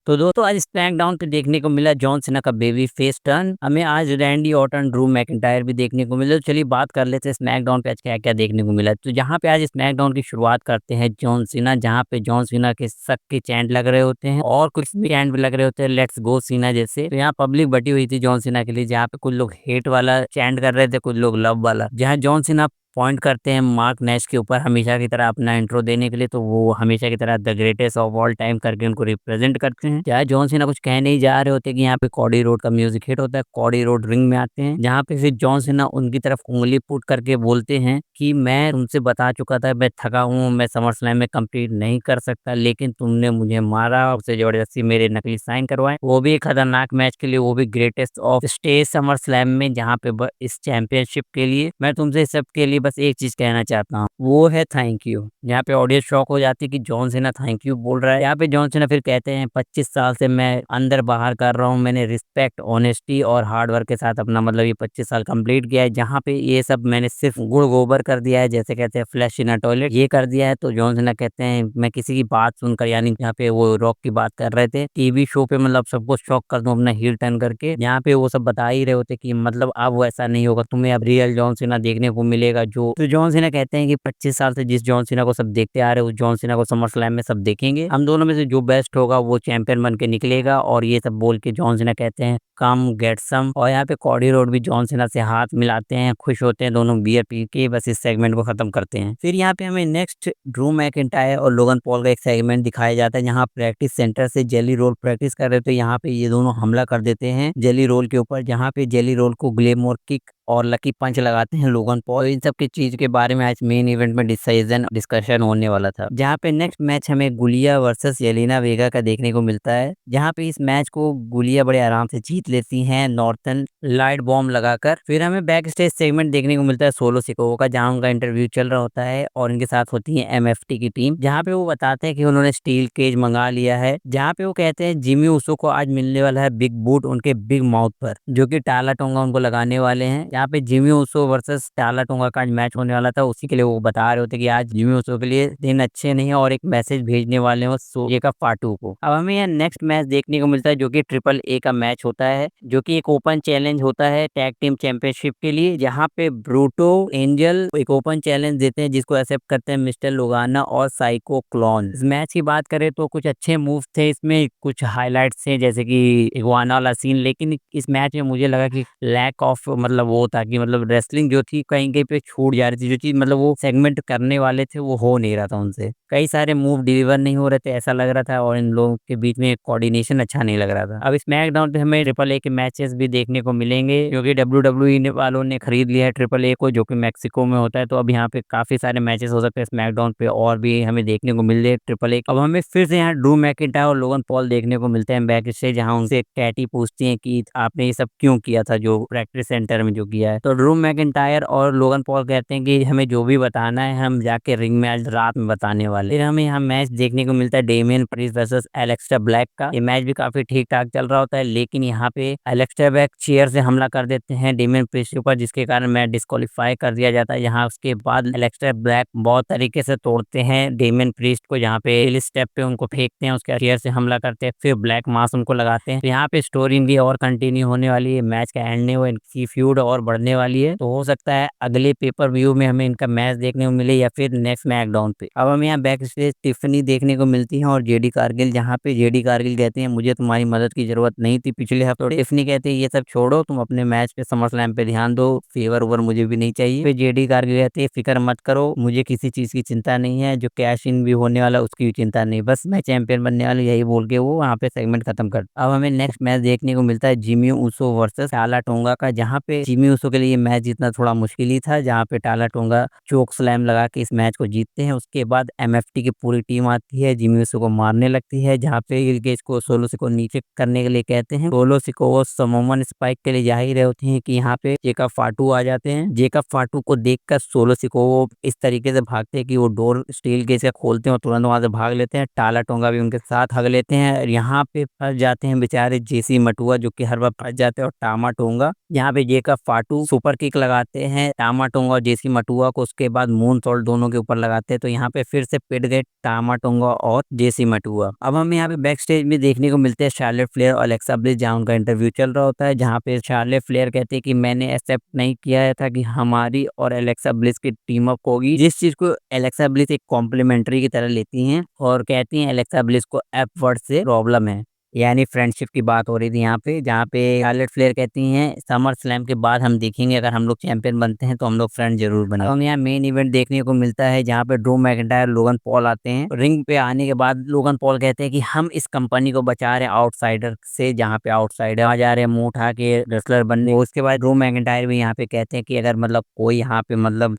तो दोस्तों आज स्मैकडाउन पे देखने को मिला जॉन सीना का बेबी फेस टर्न। हमें आज रैंडी ऑर्टन, ड्रू मैकिंटायर भी देखने को मिले। तो चलिए बात कर लेते हैं स्मैकडाउन पे आज क्या-क्या देखने को मिला। तो जहाँ पे आज स्मैकडाउन की शुरुआत करते हैं जॉन सीना, जहाँ पे जॉन सीना के शक के चैंट लग रहे होते हैं और कुछ भी चैंट भी लग रहे होते हैं लेट्स गो सीना जैसे। तो यहाँ पब्लिक बटी हुई थी जॉन सीना के लिए, जहाँ पे कुछ लोग हेट वाला चैंट कर रहे थे, कुछ लोग लव वाला। जहाँ जॉन सीना पॉइंट करते हैं मार्क नेश के ऊपर हमेशा की तरह अपना इंट्रो देने के लिए, तो वो हमेशा की तरह the greatest of all time करके उनको रिप्रेजेंट करते हैं। चाहे जॉन सीना कुछ कह नहीं जा रहे होते कि यहाँ पे कॉडी रोड का म्यूजिक हिट होता है, कॉडी रोड रिंग में आते हैं, जहाँ पे फिर जॉन सीना उनकी तरफ उंगली पुट करके बोलते हैं कि मैं तुमसे बता चुका था, मैं थका हूँ, मैं समर स्लैम में कम्पीट नहीं कर सकता, लेकिन तुमने मुझे मारा और उससे जबरदस्ती मेरे नकली साइन करवाए, वो भी एक खतरनाक मैच के लिए, वो भी greatest of stage summer slam में, जहाँ पे इस चैंपियनशिप के लिए मैं तुमसे सब के लिए बस एक चीज कहना चाहता हूँ, वो है थैंक यू। यहाँ पे ऑडियंस शॉक हो जाती है कि जॉन सीना थैंक यू बोल रहा है। यहाँ पे जॉन सीना फिर कहते हैं 25 साल से मैं अंदर बाहर कर रहा हूँ, मैंने रिस्पेक्ट, ऑनेस्टी और हार्ड वर्क के साथ अपना मतलब ये 25 साल कंप्लीट किया है, जहाँ पे ये सब मैंने सिर्फ गुड़ गोबर कर दिया है, जैसे कहते हैं फ्लैश इन अ टॉयलेट, ये कर दिया है। तो जॉन सीना कहते हैं मैं किसी की बात सुनकर, यानी यहाँ पे वो रॉक की बात कर रहे थे टीवी शो पे, मतलब सबको शॉक कर दूं अपना हील टर्न करके। यहाँ पे वो सब बता ही रहे होते कि मतलब अब वैसा नहीं होगा, तुम्हें अब रियल जॉन सीना देखने को मिलेगा। जो तो जॉन सीना कहते हैं कि 25 साल से जिस जॉन सीना को सब देखते आ रहे हैं, उस जॉन सीना को समर स्लैम में सब देखेंगे, हम दोनों में से जो बेस्ट होगा वो चैंपियन बन के निकलेगा। और ये सब बोल के जॉन सीना कहते हैं कम गेट सम। और यहाँ पे कॉडी रोड भी जॉन सीना से हाथ मिलाते हैं, खुश होते हैं, दोनों बियर पी के बस इस सेगमेंट को खत्म करते हैं। फिर यहाँ पे हमें नेक्स्ट ड्रू मैकिंटायर और लोगन पॉल का एक सेगमेंट दिखाया जाता है, जहाँ प्रैक्टिस सेंटर से जेली रोल प्रैक्टिस कर रहे थे। यहाँ पे ये दोनों हमला कर देते हैं जेली रोल के ऊपर, जहाँ पे जेली रोल को ग्लेमोर किक और लकी पंच लगाते हैं लोगन पॉल। इन सब की चीज के बारे में आज मेन इवेंट में डिस्कशन होने वाला था, जहाँ पे नेक्स्ट मैच हमें गुलिया वर्सेस येलिना वेगा का देखने को मिलता है, जहाँ पे इस मैच को गुलिया बड़े आराम से जीत लेती हैं नॉर्थन लाइट बॉम्ब लगाकर। फिर हमें बैक स्टेज सेगमेंट देखने को मिलता है सोलो सिकोवा का, जहाँ उनका इंटरव्यू चल रहा होता है और इनके साथ होती है एमएफटी की टीम, जहाँ पे वो बताते हैं कि उन्होंने स्टील केज मंगा लिया है, जहाँ पे वो कहते हैं जिमी उसो को आज मिलने वाला है बिग बूट उनके बिग माउथ पर, जो कि टाला टोंगा उनको लगाने वाले हैं। यहाँ पे जिमी उसो वर्सेस टाला टोंगा का आज मैच होने वाला था, उसी के लिए वो बता रहे होते कि आज जिमी उसो के लिए दिन अच्छे नहीं है और एक मैसेज भेजने वाले हो सोजेका फाटू को। अब हमें यहाँ नेक्स्ट मैच देखने को मिलता है जो कि ट्रिपल ए का मैच होता है, जो कि एक ओपन चैलेंज होता है टैग टीम चैंपियनशिप के लिए, जहाँ पे ब्रूटो एंजल एक ओपन चैलेंज देते हैं, जिसको एक्सेप्ट करते हैं मिस्टर लोगाना और साइको क्लॉन। इस मैच की बात करें तो कुछ अच्छे मूव थे इसमें, कुछ हाईलाइट्स थे जैसे कि इगुआना वाला सीन, लेकिन इस मैच में मुझे लगा कि लैक ऑफ मतलब वो था कि मतलब रेसलिंग जो थी कहीं कहीं पे छूट जा रही थी, जो चीज मतलब वो सेगमेंट करने वाले थे वो हो नहीं रहा था उनसे, कई सारे मूव डिलीवर नहीं हो रहे थे ऐसा लग रहा था, और इन लोगों के बीच में कोऑर्डिनेशन अच्छा नहीं लग रहा था। अब स्मैकडाउन पे हमें ट्रिपल ए के मैचेस भी देखने को मिलेंगे, क्योंकि WWE वालों ने खरीद लिया है ट्रिपल ए को, जो कि मैक्सिको में होता है। तो अब यहाँ पे काफी सारे मैचेस हो सकते हैं स्मैकडाउन पे और भी हमें देखने को मिल रहे ट्रिपल ए। अब हमें फिर से यहाँ ड्रू मैकिंटायर और लोगन पॉल देखने को मिलते हैं बैक स्टेज, जहाँ उनसे कैटी पूछती है कि आपने ये सब क्यों किया था जो प्रैक्टिस सेंटर में जो किया है। तो ड्रू मैकिंटायर और लोगन पॉल कहते हैं कि हमें जो भी बताना है हम जाके रिंग में आज रात में बताने वाले। फिर हमें यहाँ मैच देखने को मिलता है डेमियन प्रीस्ट वर्सेस एलेक्स्टर ब्लैक का। ये मैच भी काफी ठीक ठाक चल रहा होता है, लेकिन यहाँ पे एलेक्स्टर ब्लैक चेयर से हमला कर देते हैं डेमियन प्रीस्ट के ऊपर, जिसके कारण मैच डिस्क्वालीफाई कर दिया जाता है। यहाँ उसके बाद एलेक्स्टर ब्लैक बहुत तरीके से तोड़ते हैं डेमियन प्रीस्ट को, जहाँ पे स्टेप पे उनको फेंकते हैं, उसके चेयर से हमला करते हैं, फिर ब्लैक मास उनको लगाते हैं। यहाँ पे स्टोरी भी और कंटिन्यू होने वाली है, मैच का एंड नहीं हुआ, इनकी फ्यूड और बढ़ने वाली है। तो हो सकता है अगले पेपर व्यू में हमें इनका मैच देखने को मिले या फिर नेक्स्ट मैकडाउन पे। अब हमें यहाँ बैक स्टेज टिफनी देखने को मिलती है और जेडी कारगिल, जहाँ पे जेडी कारगिल कहते हैं मुझे तुम्हारी मदद की जरूरत नहीं थी पिछले हफ्ते। टिफनी कहते हैं ये सब छोड़ो, तुम अपने मैच पे समर स्लैम पे ध्यान दो, फेवर ओवर मुझे भी नहीं चाहिए। फिर जेडी कारगिल कहते हैं फिक्र मत करो, मुझे किसी चीज की चिंता नहीं है, जो कैश इन भी होने वाला उसकी भी चिंता नहीं, बस मैं चैंपियन बनने वाला, यही बोल के वो वहाँ पे सेगमेंट खत्म कर। अब हमें नेक्स्ट मैच देखने को मिलता है जिमी ऊसो वर्सेस टाला टोंगा का, जहाँ पे जिमी ऊसो के लिए मैच जीतना थोड़ा मुश्किल ही था, जहाँ पे टाला टोंगा चोक स्लैम लगा के इस मैच को जीतते हैं। उसके बाद एमएफटी की पूरी टीम आती है, जिमी ऊसो को मारने लगती है, जहाँ पे इलगेज को सोलो सिको नीचे करने के लिए कहते हैं। सोलो सिको वो समोमन स्पाइक के लिए जा ही रहे होते हैं कि यहाँ पे जेकब फाटू आ जाते हैं। जेकब फाटू को देखकर सोलो सिको वो इस तरीके से भागते हैं कि वो डोर स्टील केज का खोलते हैं और तुरंत वहां से भाग लेते हैं। टाला टोंगा भी उनके साथ हग लेते हैं। यहाँ पे फंस जाते हैं बेचारे जेसी मटुआ, जो कि हर बार फंस जाते हैं, और टामा टोंगा, यहाँ पे जेकब फाटू टाटू सुपर किक लगाते हैं टामा टोंगा और जेसी मटुआ को, उसके बाद मून सॉल्ट दोनों के ऊपर लगाते हैं। तो यहाँ पे फिर से पिट गए टामा टोंगा और जेसी मटुआ। अब हमें यहाँ पे बैक स्टेज में देखने को मिलते हैं शार्लेट फ्लेयर और एलेक्सा ब्लिस, जहाँ उनका इंटरव्यू चल रहा होता है, जहाँ पे शार्लेट फ्लेयर कहते हैं कि मैंने एक्सेप्ट नहीं किया था कि हमारी और एलेक्सा ब्लिस की टीम अप होगी, जिस चीज को एलेक्सा ब्लिस एक कॉम्प्लीमेंट्री की तरह लेती हैं और कहती हैं एलेक्सा ब्लिस को एफ वर्ड से प्रॉब्लम है, यानी फ्रेंडशिप की बात हो रही थी यहाँ पे, जहाँ पे शार्लेट फ्लेयर कहती हैं समर स्लैम के बाद हम देखेंगे अगर हम लोग चैंपियन बनते हैं तो हम लोग फ्रेंड जरूर बने। हम यहाँ मेन इवेंट देखने को मिलता है जहाँ पे ड्रू मैकिंटायर लोगन पॉल आते हैं। रिंग पे आने के बाद लोगन पॉल कहते हैं कि हम इस कंपनी को बचा रहे हैं आउटसाइडर से, जहाँ पे आउटसाइडर आ जा रहे हैं मुंह उठा के रेसलर बनने। उसके बाद ड्रू मैकिंटायर भी यहाँ पे कहते हैं कि अगर मतलब कोई यहाँ पे मतलब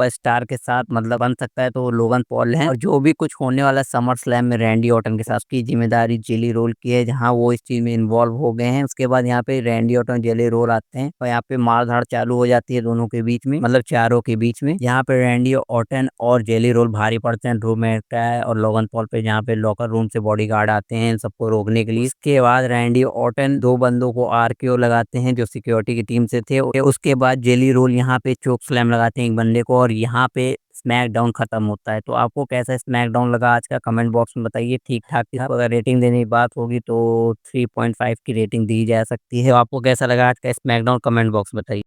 स्टार के साथ मतलब बन सकता है तो लोगन पॉल है, और जो भी कुछ होने वाला समर स्लैम में रैंडी ऑर्टन के साथ उसकी जिम्मेदारी जेली रोल की है, जहाँ वो इस चीज में इन्वॉल्व हो गए हैं। उसके बाद यहाँ पे रैंडी ऑर्टन जेली रोल आते हैं और यहाँ पे मारधाड़ चालू हो जाती है दोनों के बीच में, मतलब चारों के बीच में। यहाँ पे रैंडी ऑर्टन और जेली रोल भारी पड़ते हैं ड्रू मैकिंटायर और लोगन पॉल पे, जहाँ पे लॉकर रूम से बॉडीगार्ड आते हैं इन सबको रोकने के लिए। इसके बाद रैंडी ऑर्टन दो बंदों को आरकेओ लगाते हैं जो सिक्योरिटी की टीम से थे। उसके बाद जेली रोल यहाँ पे चोक स्लैम लगाते हैं एक बंदे को और यहाँ पे स्मैकडाउन खत्म होता है। तो आपको कैसा स्मैकडाउन लगा आज का, कमेंट बॉक्स में बताइए। ठीक ठाक थी, अगर रेटिंग देने की बात होगी तो 3.5 की रेटिंग दी जा सकती है। तो आपको कैसा लगा आज का स्मैकडाउन, कमेंट बॉक्स में बताइए।